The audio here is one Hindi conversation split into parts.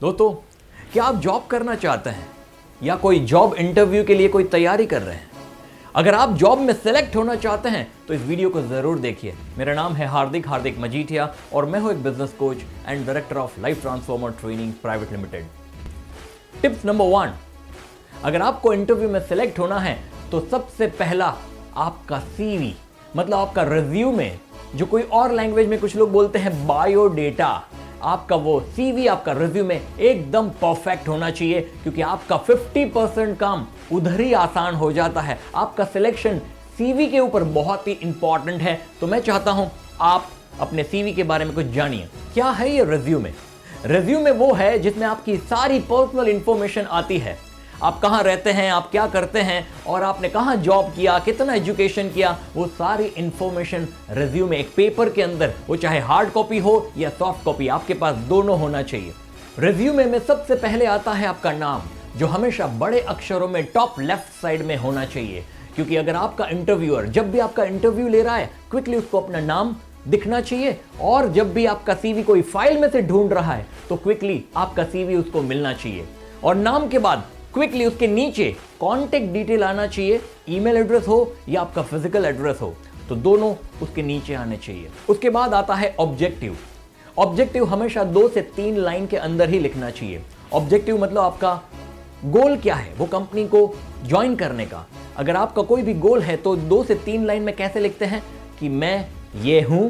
दोस्तों, क्या आप जॉब करना चाहते हैं या कोई जॉब इंटरव्यू के लिए कोई तैयारी कर रहे हैं? अगर आप जॉब में सेलेक्ट होना चाहते हैं तो इस वीडियो को जरूर देखिए। मेरा नाम है हार्दिक मजीठिया और मैं हूं एक business coach and director of life transformer training private limited. Tips number 1, अगर आपको इंटरव्यू में सेलेक्ट होना है तो सबसे पहला आपका सीवी, मतलब आपका रिज्यूमे, जो कोई और लैंग्वेज में कुछ लोग बोलते हैं बायोडेटा, आपका वो सीवी, आपका रिज्यूमे एकदम परफेक्ट होना चाहिए, क्योंकि आपका 50% काम उधर ही आसान हो जाता है। आपका सिलेक्शन सीवी के ऊपर बहुत ही इंपॉर्टेंट है। तो मैं चाहता हूं आप अपने सीवी के बारे में कुछ जानिए। क्या है ये रिज्यूमे? रिज्यूमे वो है जिसमें आपकी सारी पर्सनल इंफॉर्मेशन आती है। आप कहाँ रहते हैं, आप क्या करते हैं और आपने कहाँ जॉब किया, कितना एजुकेशन किया, वो सारी इंफॉर्मेशन रिज्यूमे एक पेपर के अंदर, वो चाहे हार्ड कॉपी हो या सॉफ्ट कॉपी, आपके पास दोनों होना चाहिए। रिज्यूमे में सबसे पहले आता है आपका नाम, जो हमेशा बड़े अक्षरों में टॉप लेफ्ट साइड में होना चाहिए, क्योंकि अगर आपका इंटरव्यूअर जब भी आपका इंटरव्यू ले रहा है क्विकली उसको अपना नाम दिखना चाहिए, और जब भी आपका सीवी कोई फाइल में से ढूंढ रहा है तो क्विकली आपका सीवी उसको मिलना चाहिए। और नाम के बाद क्विकली उसके नीचे कॉन्टेक्ट डिटेल आना चाहिए, ईमेल एड्रेस हो या आपका फिजिकल एड्रेस हो, तो दोनों उसके नीचे आने चाहिए। उसके बाद आता है ऑब्जेक्टिव। ऑब्जेक्टिव हमेशा 2 से 3 लाइन के अंदर ही लिखना चाहिए। ऑब्जेक्टिव मतलब आपका गोल क्या है वो कंपनी को ज्वाइन करने का। अगर आपका कोई भी गोल है तो 2 से 3 लाइन में कैसे लिखते हैं कि मैं ये हूं,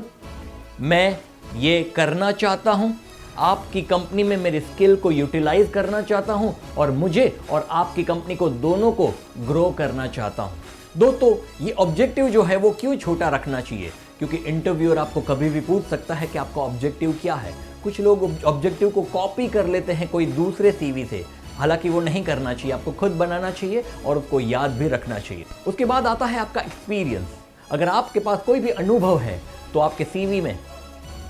मैं ये करना चाहता हूं, आपकी कंपनी में मेरी स्किल को यूटिलाइज करना चाहता हूं और मुझे और आपकी कंपनी को दोनों को ग्रो करना चाहता हूं। दोस्तों, ये ऑब्जेक्टिव जो है वो क्यों छोटा रखना चाहिए? क्योंकि इंटरव्यूअर आपको कभी भी पूछ सकता है कि आपका ऑब्जेक्टिव क्या है। कुछ लोग ऑब्जेक्टिव को कॉपी कर लेते हैं कोई दूसरे सीवी से, हालांकि वो नहीं करना चाहिए। आपको खुद बनाना चाहिए और उसको याद भी रखना चाहिए। उसके बाद आता है आपका एक्सपीरियंस। अगर आपके पास कोई भी अनुभव है तो आपके सीवी में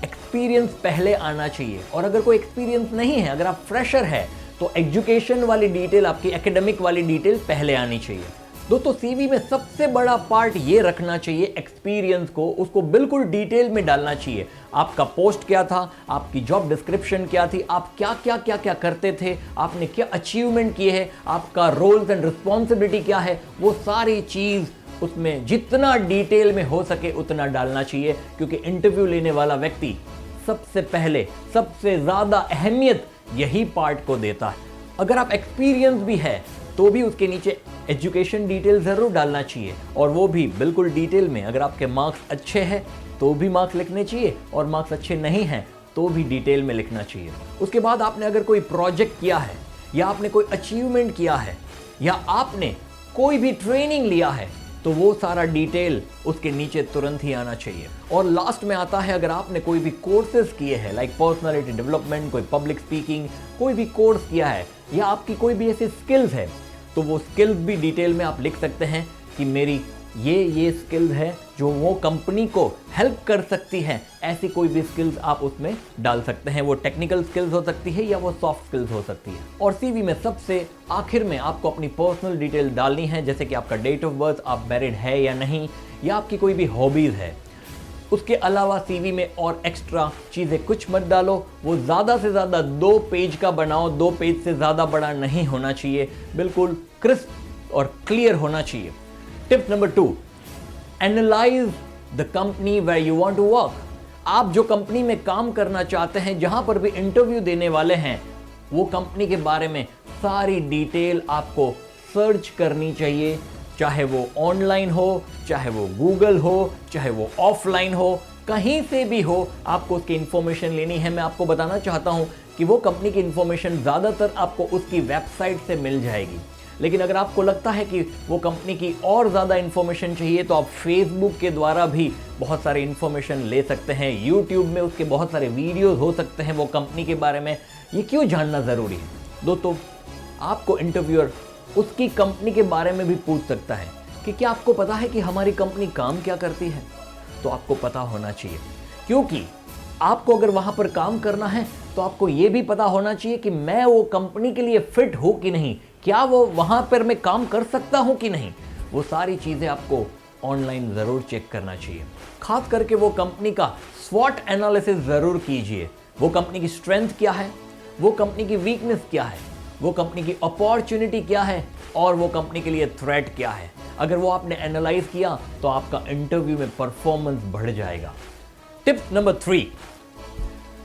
एक्सपीरियंस पहले आना चाहिए, और अगर कोई एक्सपीरियंस नहीं है, अगर आप फ्रेशर है, तो एजुकेशन वाली डिटेल, आपकी एकेडमिक वाली डिटेल पहले आनी चाहिए। दोस्तों, सीवी में सबसे बड़ा पार्ट ये रखना चाहिए एक्सपीरियंस को, उसको बिल्कुल डिटेल में डालना चाहिए। आपका पोस्ट क्या था, आपकी जॉब डिस्क्रिप्शन क्या थी, आप क्या क्या क्या क्या करते थे, आपने क्या अचीवमेंट किए हैं, आपका रोल्स एंड रिस्पॉन्सिबिलिटी क्या है, वो सारी चीज़ उसमें जितना डिटेल में हो सके उतना डालना चाहिए, क्योंकि इंटरव्यू लेने वाला व्यक्ति सबसे पहले सबसे ज़्यादा अहमियत यही पार्ट को देता है। अगर आप एक्सपीरियंस भी है तो भी उसके नीचे एजुकेशन डिटेल ज़रूर डालना चाहिए, और वो भी बिल्कुल डिटेल में। अगर आपके मार्क्स अच्छे हैं तो भी मार्क्स लिखने चाहिए, और मार्क्स अच्छे नहीं हैं तो भी डिटेल में लिखना चाहिए। उसके बाद आपने अगर कोई प्रोजेक्ट किया है, या आपने कोई अचीवमेंट किया है, या आपने कोई भी ट्रेनिंग लिया है, तो वो सारा डिटेल उसके नीचे तुरंत ही आना चाहिए। और लास्ट में आता है अगर आपने कोई भी कोर्सेज किए हैं, लाइक पर्सनालिटी डेवलपमेंट, कोई पब्लिक स्पीकिंग, कोई भी कोर्स किया है, या आपकी कोई भी ऐसी स्किल्स है, तो वो स्किल्स भी डिटेल में आप लिख सकते हैं कि मेरी ये स्किल्स है जो वो कंपनी को हेल्प कर सकती हैं। ऐसी कोई भी स्किल्स आप उसमें डाल सकते हैं। वो टेक्निकल स्किल्स हो सकती है या वो सॉफ्ट स्किल्स हो सकती है। और सीवी में सबसे आखिर में आपको अपनी पर्सनल डिटेल डालनी है, जैसे कि आपका डेट ऑफ बर्थ, आप मैरिड है या नहीं, या आपकी कोई भी हॉबीज़ है। उसके अलावा सीवी में और एक्स्ट्रा चीज़ें कुछ मत डालो। वो ज़्यादा से ज़्यादा 2 पेज का बनाओ, 2 पेज से ज़्यादा बड़ा नहीं होना चाहिए, बिल्कुल क्रिस्प और क्लियर होना चाहिए। Tip number 2, analyse the company where you want to work. आप जो कंपनी में काम करना चाहते हैं, जहां पर भी इंटरव्यू देने वाले हैं, वो कंपनी के बारे में सारी डिटेल आपको सर्च करनी चाहिए, चाहे वो ऑनलाइन हो, चाहे वो गूगल हो, चाहे वो ऑफलाइन हो, कहीं से भी हो, आपको उसकी इंफॉर्मेशन लेनी है। मैं आपको बताना चाहता हूं कि वो कंपनी की इंफॉर्मेशन ज़्यादातर आपको उसकी वेबसाइट से मिल जाएगी, लेकिन अगर आपको लगता है कि वो कंपनी की और ज़्यादा इन्फॉर्मेशन चाहिए तो आप फेसबुक के द्वारा भी बहुत सारी इन्फॉर्मेशन ले सकते हैं। यूट्यूब में उसके बहुत सारे वीडियोस हो सकते हैं वो कंपनी के बारे में। ये क्यों जानना ज़रूरी है? दोस्तों, आपको इंटरव्यूअर उसकी कंपनी के बारे में भी पूछ सकता है कि क्या आपको पता है कि हमारी कंपनी काम क्या करती है? तो आपको पता होना चाहिए, क्योंकि आपको अगर वहाँ पर काम करना है तो आपको ये भी पता होना चाहिए कि मैं वो कंपनी के लिए फिट हूँ कि नहीं, क्या वो वहाँ पर मैं काम कर सकता हूँ कि नहीं। वो सारी चीज़ें आपको ऑनलाइन ज़रूर चेक करना चाहिए। खास करके वो कंपनी का स्वॉट एनालिसिस ज़रूर कीजिए। वो कंपनी की स्ट्रेंथ क्या है, वो कंपनी की वीकनेस क्या है, वो कंपनी की अपॉर्चुनिटी क्या है और वो कंपनी के लिए थ्रेट क्या है। अगर वो आपने एनालाइज किया तो आपका इंटरव्यू में परफॉर्मेंस बढ़ जाएगा। टिप नंबर 3,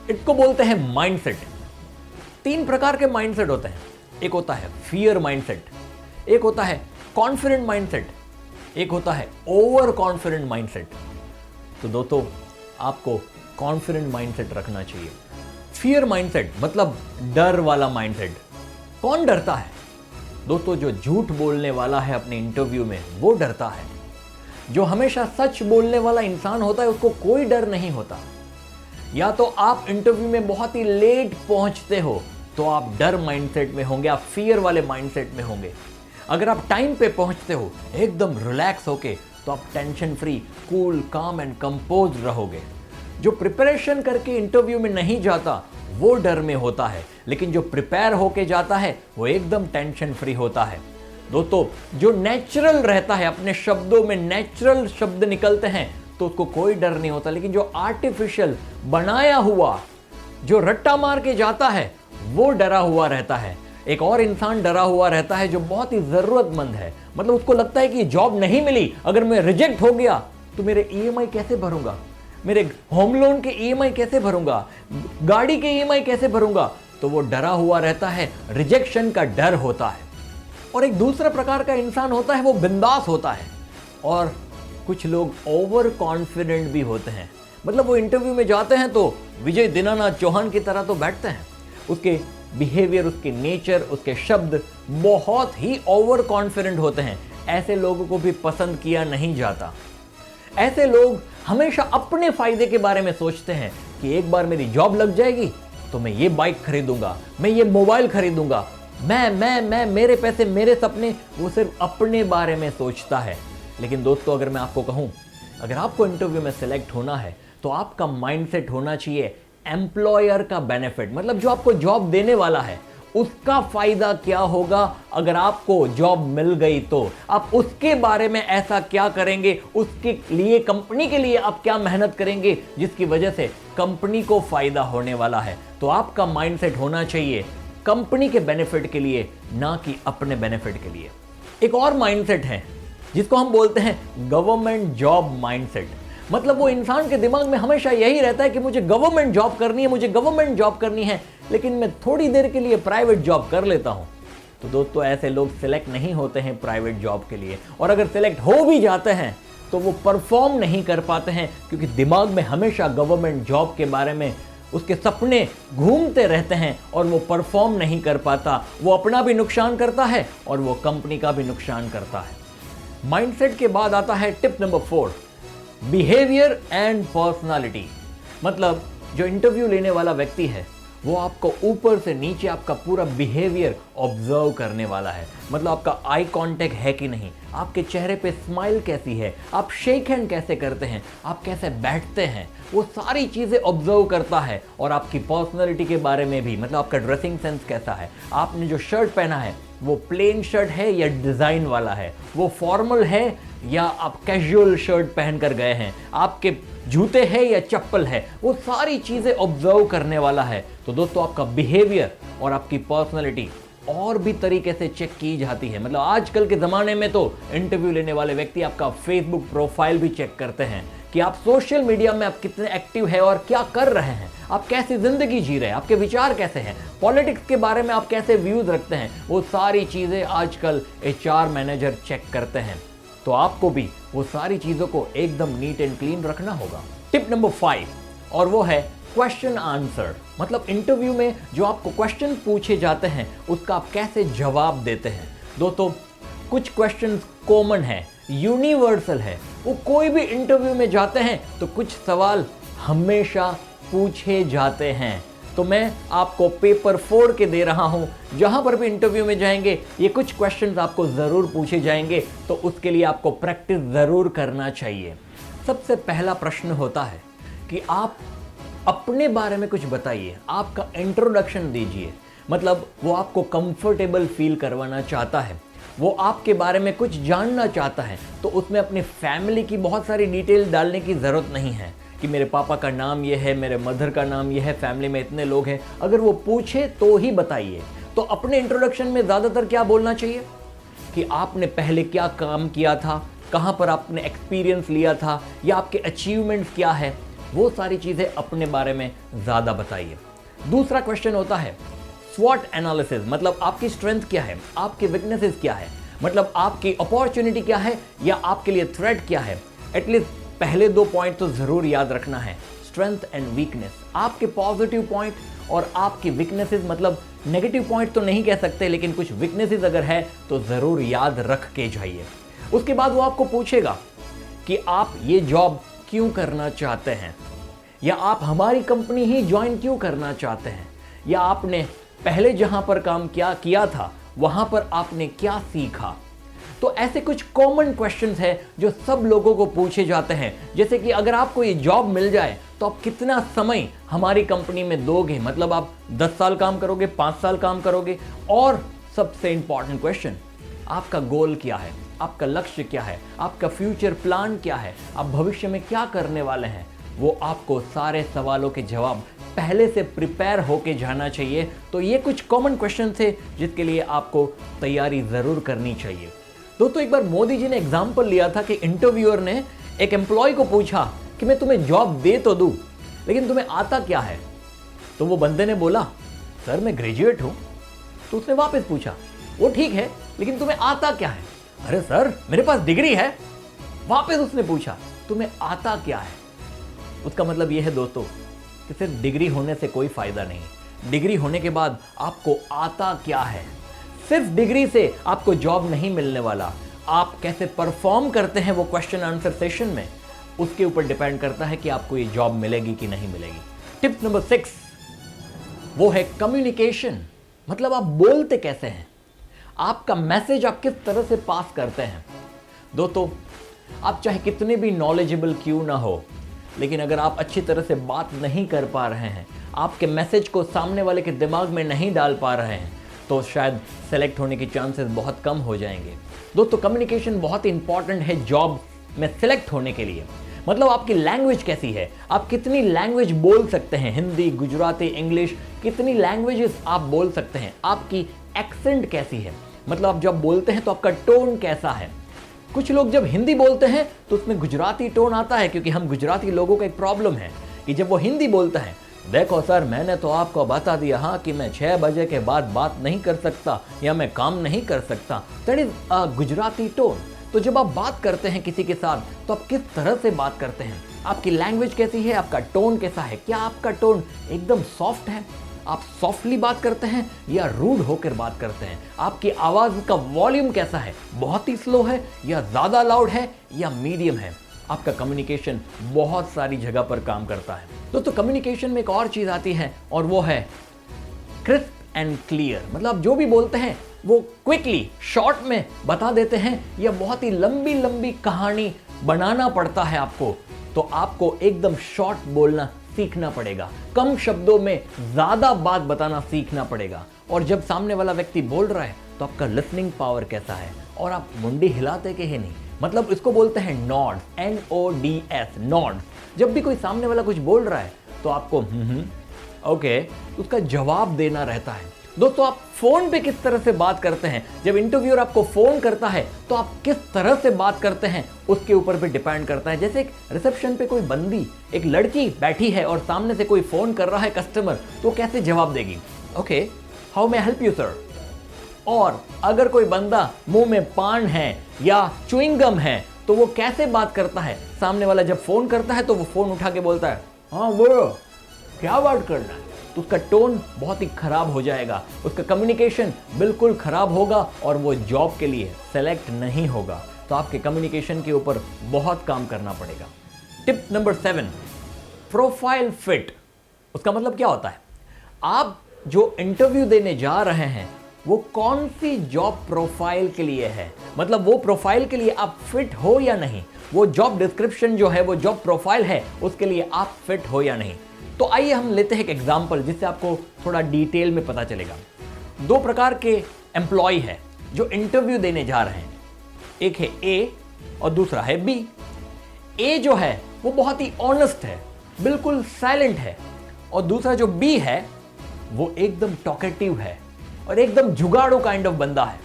इसको बोलते हैं माइंडसेट। 3 प्रकार के माइंडसेट होते हैं। एक होता है फियर माइंडसेट, एक होता है कॉन्फिडेंट माइंडसेट, एक होता है ओवर कॉन्फिडेंट माइंडसेट। तो दोस्तों आपको कॉन्फिडेंट माइंडसेट रखना चाहिए। फियर माइंडसेट मतलब डर वाला माइंडसेट। कौन डरता है दोस्तों? जो झूठ बोलने वाला है अपने इंटरव्यू में वो डरता है। जो हमेशा सच बोलने वाला इंसान होता है उसको कोई डर नहीं होता। या तो आप इंटरव्यू में बहुत ही लेट पहुंचते हो तो आप डर माइंडसेट में होंगे, आप फियर वाले माइंडसेट में होंगे। अगर आप टाइम पे पहुंचते हो एकदम रिलैक्स होके तो आप टेंशन फ्री, कूल, काम एंड कंपोज रहोगे। जो प्रिपरेशन करके इंटरव्यू में नहीं जाता वो डर में होता है, लेकिन जो प्रिपेयर होके जाता है वो एकदम टेंशन फ्री होता है। दोस्तों जो नेचुरल रहता है, अपने शब्दों में नेचुरल शब्द निकलते हैं तो उसको कोई डर नहीं होता। लेकिन जो आर्टिफिशियल बनाया हुआ, जो रट्टा मार के जाता है वो डरा हुआ रहता है। एक और इंसान डरा हुआ रहता है जो बहुत ही जरूरतमंद है, मतलब उसको लगता है कि जॉब नहीं मिली, अगर मैं रिजेक्ट हो गया तो मेरे ईएमआई कैसे भरूंगा, मेरे होम लोन के ईएमआई कैसे भरूंगा, गाड़ी के ईएमआई कैसे भरूंगा। तो वो डरा हुआ रहता है, रिजेक्शन का डर होता है। और एक दूसरा प्रकार का इंसान होता है वो बिंदास होता है। और कुछ लोग ओवर कॉन्फिडेंट भी होते हैं, मतलब वो इंटरव्यू में जाते हैं तो विजय दीनानाथ चौहान की तरह तो बैठते हैं। उसके बिहेवियर, उसके नेचर, उसके शब्द बहुत ही ओवर कॉन्फिडेंट होते हैं। ऐसे लोगों को भी पसंद किया नहीं जाता। ऐसे लोग हमेशा अपने फायदे के बारे में सोचते हैं कि एक बार मेरी जॉब लग जाएगी तो मैं ये बाइक खरीदूंगा, मैं ये मोबाइल खरीदूंगा, मैं मेरे पैसे, मेरे सपने। वो सिर्फ अपने बारे में सोचता है। लेकिन दोस्तों अगर मैं आपको कहूं, अगर आपको इंटरव्यू में सिलेक्ट होना है तो आपका माइंडसेट होना चाहिए एम्प्लॉयर का बेनिफिट, मतलब जो आपको जॉब देने वाला है उसका फायदा क्या होगा अगर आपको जॉब मिल गई, तो आप उसके बारे में ऐसा क्या करेंगे, उसके लिए, कंपनी के लिए आप क्या मेहनत करेंगे जिसकी वजह से कंपनी को फायदा होने वाला है। तो आपका माइंडसेट होना चाहिए कंपनी के बेनिफिट के लिए, ना कि अपने बेनिफिट के लिए। एक और माइंडसेट है जिसको हम बोलते हैं गवर्नमेंट जॉब माइंडसेट। मतलब वो इंसान के दिमाग में हमेशा यही रहता है कि मुझे गवर्नमेंट जॉब करनी है, मुझे गवर्नमेंट जॉब करनी है, लेकिन मैं थोड़ी देर के लिए प्राइवेट जॉब कर लेता हूं। तो दोस्तों ऐसे लोग सिलेक्ट नहीं होते हैं प्राइवेट जॉब के लिए, और अगर सिलेक्ट हो भी जाते हैं तो वो परफॉर्म नहीं कर पाते हैं, क्योंकि दिमाग में हमेशा गवर्नमेंट जॉब के बारे में उसके सपने घूमते रहते हैं और वो परफॉर्म नहीं कर पाता। वो अपना भी नुकसान करता है और वो कंपनी का भी नुकसान करता है। माइंडसेट के बाद आता है tip number 4, behaviour and personality. मतलब जो इंटरव्यू लेने वाला व्यक्ति है वो आपको ऊपर से नीचे आपका पूरा बिहेवियर ऑब्जर्व करने वाला है। मतलब आपका आई कांटेक्ट है कि नहीं, आपके चेहरे पे स्माइल कैसी है, आप शेक हैंड कैसे करते हैं, आप कैसे बैठते हैं, वो सारी चीज़ें ऑब्जर्व करता है। और आपकी पर्सनालिटी के बारे में भी, मतलब आपका ड्रेसिंग सेंस कैसा है, आपने जो शर्ट पहना है वो प्लेन शर्ट है या डिज़ाइन वाला है, वो फॉर्मल है या आप कैजुअल शर्ट पहन कर गए हैं, आपके जूते हैं या चप्पल है, वो सारी चीज़ें ऑब्जर्व करने वाला है। तो दोस्तों आपका बिहेवियर और आपकी पर्सनालिटी और भी तरीके से चेक की जाती है। मतलब आजकल के ज़माने में तो इंटरव्यू लेने वाले व्यक्ति आपका फेसबुक प्रोफाइल भी चेक करते हैं कि आप सोशल मीडिया में आप कितने एक्टिव है और क्या कर रहे हैं, आप कैसी ज़िंदगी जी रहे हैं, आपके विचार कैसे हैं, पॉलिटिक्स के बारे में आप कैसे व्यूज़ रखते हैं। वो सारी चीज़ें आजकल HR मैनेजर चेक करते हैं। तो आपको भी वो सारी चीज़ों को एकदम नीट एंड क्लीन रखना होगा। टिप नंबर 5, और वो है क्वेश्चन आंसर। मतलब इंटरव्यू में जो आपको क्वेश्चन पूछे जाते हैं उसका आप कैसे जवाब देते हैं। दोस्तों कुछ क्वेश्चन कॉमन है, यूनिवर्सल है, वो कोई भी इंटरव्यू में जाते हैं तो कुछ सवाल हमेशा पूछे जाते हैं। तो मैं आपको पेपर 4 के दे रहा हूं, जहां पर भी इंटरव्यू में जाएंगे ये कुछ क्वेश्चंस आपको ज़रूर पूछे जाएंगे, तो उसके लिए आपको प्रैक्टिस ज़रूर करना चाहिए। सबसे पहला प्रश्न होता है कि आप अपने बारे में कुछ बताइए, आपका इंट्रोडक्शन दीजिए। मतलब वो आपको कंफर्टेबल फील करवाना चाहता है, वो आपके बारे में कुछ जानना चाहता है, तो उसमें अपनी फैमिली की बहुत सारी डिटेल डालने की ज़रूरत नहीं है। कि मेरे पापा का नाम ये है, मेरे मदर का नाम ये है, फैमिली में इतने लोग हैं, अगर वो पूछे तो ही बताइए। तो अपने इंट्रोडक्शन में ज़्यादातर क्या बोलना चाहिए कि आपने पहले क्या काम किया था, कहाँ पर आपने एक्सपीरियंस लिया था, या आपके अचीवमेंट्स क्या है, वो सारी चीज़ें अपने बारे में ज़्यादा बताइए। दूसरा क्वेश्चन होता है स्वॉट एनालिसिस, मतलब आपकी स्ट्रेंथ क्या है, आपकी वीकनेसेस क्या है, मतलब आपकी अपॉर्चुनिटी क्या है या आपके लिए थ्रेट क्या है। एटलीस्ट पहले 2 पॉइंट तो ज़रूर याद रखना है, स्ट्रेंथ एंड वीकनेस, आपके पॉजिटिव पॉइंट और आपकी वीकनेसेस, मतलब नेगेटिव पॉइंट तो नहीं कह सकते, लेकिन कुछ वीकनेसेस अगर है तो ज़रूर याद रख के जाइए। उसके बाद वो आपको पूछेगा कि आप ये जॉब क्यों करना चाहते हैं, या आप हमारी कंपनी ही ज्वाइन क्यों करना चाहते हैं, या आपने पहले जहां पर काम किया था वहां पर आपने क्या सीखा। तो ऐसे कुछ कॉमन क्वेश्चंस हैं जो सब लोगों को पूछे जाते हैं, जैसे कि अगर आपको ये जॉब मिल जाए तो आप कितना समय हमारी कंपनी में दोगे, मतलब आप 10 साल काम करोगे, 5 साल काम करोगे, और सबसे इंपॉर्टेंट क्वेश्चन, आपका गोल क्या है, आपका लक्ष्य क्या है, आपका फ्यूचर प्लान क्या है, आप भविष्य में क्या करने वाले हैं। वो आपको सारे सवालों के जवाब पहले से प्रिपेयर होके जाना चाहिए। तो ये कुछ कॉमन क्वेश्चन थे जिसके लिए आपको तैयारी ज़रूर करनी चाहिए। दोस्तों, एक बार मोदी जी ने एग्जाम्पल लिया था कि इंटरव्यूअर ने एक एम्प्लॉय को पूछा कि मैं तुम्हें जॉब दे तो दूं, लेकिन तुम्हें आता क्या है। तो वो बंदे ने बोला, सर मैं ग्रेजुएट हूं। तो उसने वापस पूछा, वो ठीक है, लेकिन तुम्हें आता क्या है। अरे सर मेरे पास डिग्री है। वापस उसने पूछा, तुम्हें आता क्या है। उसका मतलब यह है दोस्तों कि सिर्फ डिग्री होने से कोई फायदा नहीं। डिग्री होने के बाद आपको आता क्या है। सिर्फ डिग्री से आपको जॉब नहीं मिलने वाला, आप कैसे परफॉर्म करते हैं वो क्वेश्चन आंसर सेशन में, उसके ऊपर डिपेंड करता है कि आपको ये जॉब मिलेगी कि नहीं मिलेगी। टिप नंबर 6 वो है कम्युनिकेशन, मतलब आप बोलते कैसे हैं, आपका मैसेज आप किस तरह से पास करते हैं। दोस्तों, आप चाहे कितने भी नॉलेजेबल क्यों ना हो, लेकिन अगर आप अच्छी तरह से बात नहीं कर पा रहे हैं, आपके मैसेज को सामने वाले के दिमाग में नहीं डाल पा रहे हैं, तो शायद सेलेक्ट होने के चांसेस बहुत कम हो जाएंगे। दोस्तों, कम्युनिकेशन बहुत इंपॉर्टेंट है जॉब में सेलेक्ट होने के लिए। मतलब आपकी लैंग्वेज कैसी है, आप कितनी लैंग्वेज बोल सकते हैं, हिंदी, गुजराती, इंग्लिश, कितनी लैंग्वेजेस आप बोल सकते हैं, आपकी एक्सेंट कैसी है, मतलब आप जब बोलते हैं तो आपका टोन कैसा है। कुछ लोग जब हिंदी बोलते हैं तो उसमें गुजराती टोन आता है, क्योंकि हम गुजराती लोगों का एक प्रॉब्लम है कि जब वो हिंदी बोलता है, देखो सर मैंने तो आपको बता दिया हाँ कि मैं 6 बजे के बाद बात नहीं कर सकता या मैं काम नहीं कर सकता, दैट इज गुजराती टोन। तो जब आप बात करते हैं किसी के साथ तो आप किस तरह से बात करते हैं, आपकी लैंग्वेज कैसी है, आपका टोन कैसा है, क्या आपका टोन एकदम सॉफ्ट है, आप सॉफ्टली बात करते हैं या रूड होकर बात करते हैं, आपकी आवाज़ का वॉल्यूम कैसा है, बहुत ही स्लो है या ज़्यादा लाउड है या मीडियम है। आपका कम्युनिकेशन बहुत सारी जगह पर काम करता है। दोस्तों, कम्युनिकेशन में एक और चीज़ आती है और वो है क्रिस्प एंड क्लियर, मतलब आप जो भी बोलते हैं वो क्विकली शॉर्ट में बता देते हैं या बहुत ही लंबी लंबी कहानी बनाना पड़ता है आपको, तो आपको एकदम शॉर्ट बोलना सीखना पड़ेगा, कम शब्दों में ज्यादा बात बताना सीखना पड़ेगा। और जब सामने वाला व्यक्ति बोल रहा है तो आपका लिसनिंग पावर कैसा है, और आप मुंडी हिलाते के ही नहीं, मतलब इसको बोलते हैं नॉड्स, NODS, नॉड्स। जब भी कोई सामने वाला कुछ बोल रहा है तो आपको ओके उसका जवाब देना रहता है। दोस्तों, आप फोन पे किस तरह से बात करते हैं, जब इंटरव्यूअर आपको फोन करता है तो आप किस तरह से बात करते हैं उसके ऊपर भी डिपेंड करता है। जैसे एक रिसेप्शन पे कोई बंदी, एक लड़की बैठी है और सामने से कोई फोन कर रहा है कस्टमर, तो कैसे जवाब देगी, okay how may help you sir. और अगर कोई बंदा मुंह में पान है या च्युइंगम है तो वो कैसे बात करता है, सामने वाला जब फोन करता है तो वो फोन उठा के बोलता है हाँ वो क्या बात करना है, तो उसका टोन बहुत ही खराब हो जाएगा, उसका कम्युनिकेशन बिल्कुल खराब होगा और वो जॉब के लिए सेलेक्ट नहीं होगा। तो आपके कम्युनिकेशन के ऊपर बहुत काम करना पड़ेगा। Tip number 7 profile fit. उसका मतलब क्या होता है, आप जो इंटरव्यू देने जा रहे हैं वो कौन सी जॉब प्रोफाइल के लिए है, मतलब वो प्रोफाइल के लिए आप फिट हो या नहीं, वो जॉब डिस्क्रिप्शन जो है, वो जॉब प्रोफाइल है, उसके लिए आप फिट हो या नहीं। तो आइए हम लेते हैं एक एग्जाम्पल जिससे आपको थोड़ा डिटेल में पता चलेगा। 2 प्रकार के एम्प्लॉय है जो इंटरव्यू देने जा रहे हैं, एक है ए और दूसरा है बी। ए जो है वो बहुत ही ऑनेस्ट है, बिल्कुल साइलेंट है, और दूसरा जो बी है वो एकदम टॉकेटिव है और एकदम जुगाड़ू काइंड ऑफ बंदा है।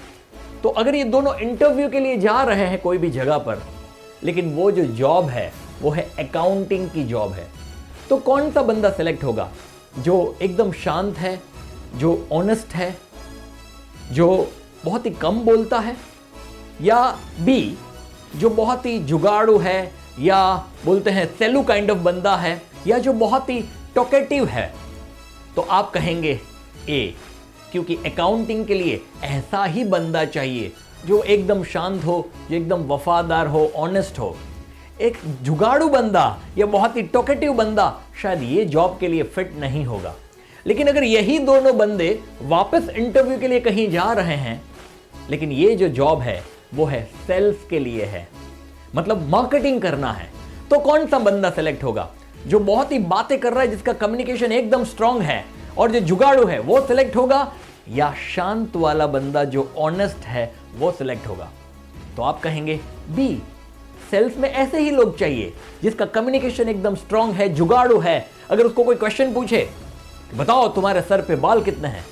तो अगर ये दोनों इंटरव्यू के लिए जा रहे हैं कोई भी जगह पर, लेकिन वो जो जॉब है वो है अकाउंटिंग की जॉब है, तो कौन सा बंदा सेलेक्ट होगा? जो एकदम शांत है, जो ऑनेस्ट है, जो बहुत ही कम बोलता है, या बी जो बहुत ही जुगाड़ू है, या बोलते हैं सेलू काइंड ऑफ बंदा है, या जो बहुत ही टॉकेटिव है? तो आप कहेंगे ए, क्योंकि अकाउंटिंग के लिए ऐसा ही बंदा चाहिए जो एकदम शांत हो, जो एकदम वफादार हो, ऑनेस्ट हो। एक जुगाड़ू बंदा या बहुत ही टॉकेटिव बंदा शायद ये जॉब के लिए फिट नहीं होगा। लेकिन अगर यही दोनों बंदे वापस इंटरव्यू के लिए कहीं जा रहे हैं, लेकिन ये जो जॉब है वो है सेल्स के लिए है, मतलब मार्केटिंग करना है, तो कौन सा बंदा सेलेक्ट होगा? जो बहुत ही बातें कर रहा है, जिसका कम्युनिकेशन एकदम स्ट्रांग है और जो जुगाड़ू है वो सिलेक्ट होगा, या शांत वाला बंदा जो ऑनेस्ट है वो सिलेक्ट होगा? तो आप कहेंगे बी, सेल्स में ऐसे ही लोग चाहिए जिसका कम्युनिकेशन एकदम स्ट्रांग है, जुगाड़ू है। अगर उसको कोई क्वेश्चन पूछे, बताओ तुम्हारे सर पे बाल कितने हैं,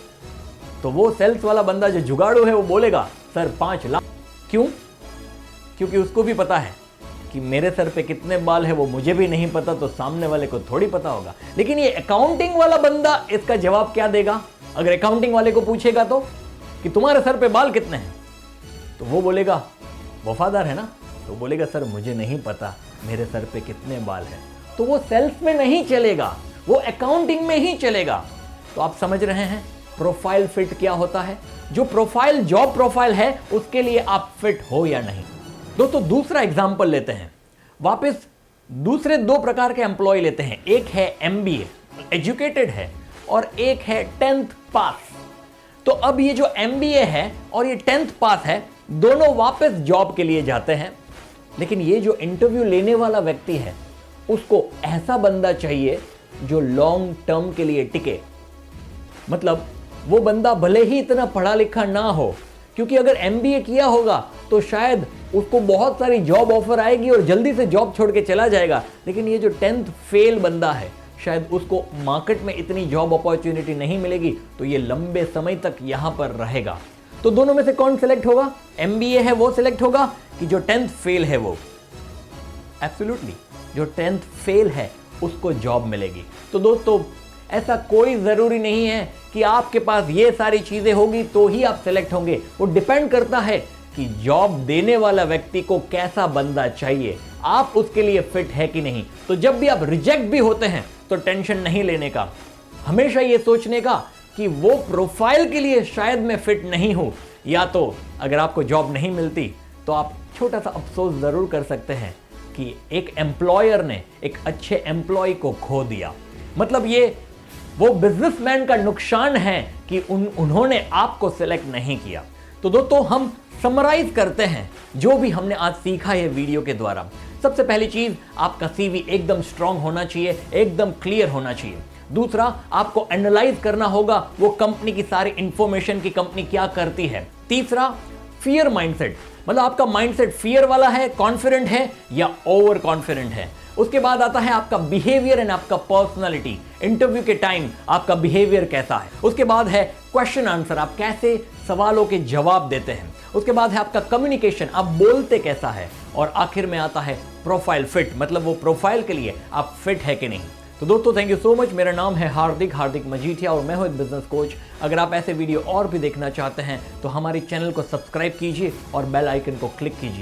तो वो सेल्स वाला बंदा जो जुगाड़ू है वो बोलेगा सर 5 लाख। क्यों? क्योंकि उसको भी पता है कि मेरे सर पे कितने बाल है वो मुझे भी नहीं पता, तो सामने वाले को थोड़ी पता होगा। लेकिन ये अकाउंटिंग वाला बंदा इसका जवाब क्या देगा? अगर अकाउंटिंग वाले को पूछेगा तो कि तुम्हारे सर पे बाल कितने हैं, तो वो बोलेगा, वफादार है ना, तो बोलेगा सर मुझे नहीं पता मेरे सर पे कितने बाल हैं। तो वो सेल्स में नहीं चलेगा, वो अकाउंटिंग में ही चलेगा। तो आप समझ रहे हैं प्रोफाइल फिट क्या होता है? जो प्रोफाइल जॉब प्रोफाइल है उसके लिए आप फिट हो या नहीं। दोस्तों दूसरा एग्जांपल लेते हैं, वापस दूसरे 2 प्रकार के एम्प्लॉय लेते हैं। एक है एमबीए, एजुकेटेड है, और एक है 10th पास। तो अब ये जो एमबीए है और ये 10th पास है, दोनों वापस जॉब के लिए जाते हैं। लेकिन ये जो इंटरव्यू लेने वाला व्यक्ति है उसको ऐसा बंदा चाहिए जो लॉन्ग टर्म के लिए टिके। मतलब वो बंदा भले ही इतना पढ़ा लिखा ना हो, क्योंकि अगर एमबीए किया होगा तो शायद उसको बहुत सारी जॉब ऑफर आएगी और जल्दी से जॉब छोड़ के चला जाएगा। लेकिन ये जो 10th फेल बंदा है, शायद उसको मार्केट में इतनी जॉब अपॉर्चुनिटी नहीं मिलेगी, तो ये लंबे समय तक यहां पर रहेगा। तो दोनों में से कौन सिलेक्ट होगा? एमबीए है वो सिलेक्ट होगा कि जो 10th फेल है वो? एब्सोल्युटली, जो 10th फेल है उसको जॉब मिलेगी। तो दोस्तों ऐसा कोई ज़रूरी नहीं है कि आपके पास ये सारी चीज़ें होगी तो ही आप सेलेक्ट होंगे। वो डिपेंड करता है कि जॉब देने वाला व्यक्ति को कैसा बंदा चाहिए, आप उसके लिए फिट है कि नहीं। तो जब भी आप रिजेक्ट भी होते हैं तो टेंशन नहीं लेने का, हमेशा ये सोचने का कि वो प्रोफाइल के लिए शायद मैं फिट नहीं हूं, या तो अगर आपको जॉब नहीं मिलती तो आप छोटा सा अफसोस ज़रूर कर सकते हैं कि एक एम्प्लॉयर ने एक अच्छे एम्प्लॉय को खो दिया। मतलब ये वो बिजनेसमैन का नुकसान है कि उन्होंने आपको सेलेक्ट नहीं किया। तो दोस्तों हम समराइज करते हैं जो भी हमने आज सीखा है वीडियो के द्वारा। सबसे पहली चीज, आपका सीवी एकदम स्ट्रांग होना चाहिए, एकदम क्लियर होना चाहिए। दूसरा, आपको एनालाइज करना होगा वो कंपनी की सारी इंफॉर्मेशन की कंपनी क्या करती है। तीसरा, फियर माइंडसेट, मतलब आपका माइंडसेट फियर वाला है, कॉन्फिडेंट है या ओवर कॉन्फिडेंट है। उसके बाद आता है आपका बिहेवियर एंड आपका पर्सनालिटी, इंटरव्यू के टाइम आपका बिहेवियर कैसा है। उसके बाद है क्वेश्चन आंसर, आप कैसे सवालों के जवाब देते हैं। उसके बाद है आपका कम्युनिकेशन, आप बोलते कैसा है। और आखिर में आता है प्रोफाइल फिट, मतलब वो प्रोफाइल के लिए आप फिट है कि नहीं। तो दोस्तों थैंक यू सो मच। मेरा नाम है हार्दिक मजीठिया और मैं हूं एक बिजनेस कोच। अगर आप ऐसे वीडियो और भी देखना चाहते हैं तो हमारे चैनल को सब्सक्राइब कीजिए और बेल आइकन को क्लिक कीजिए।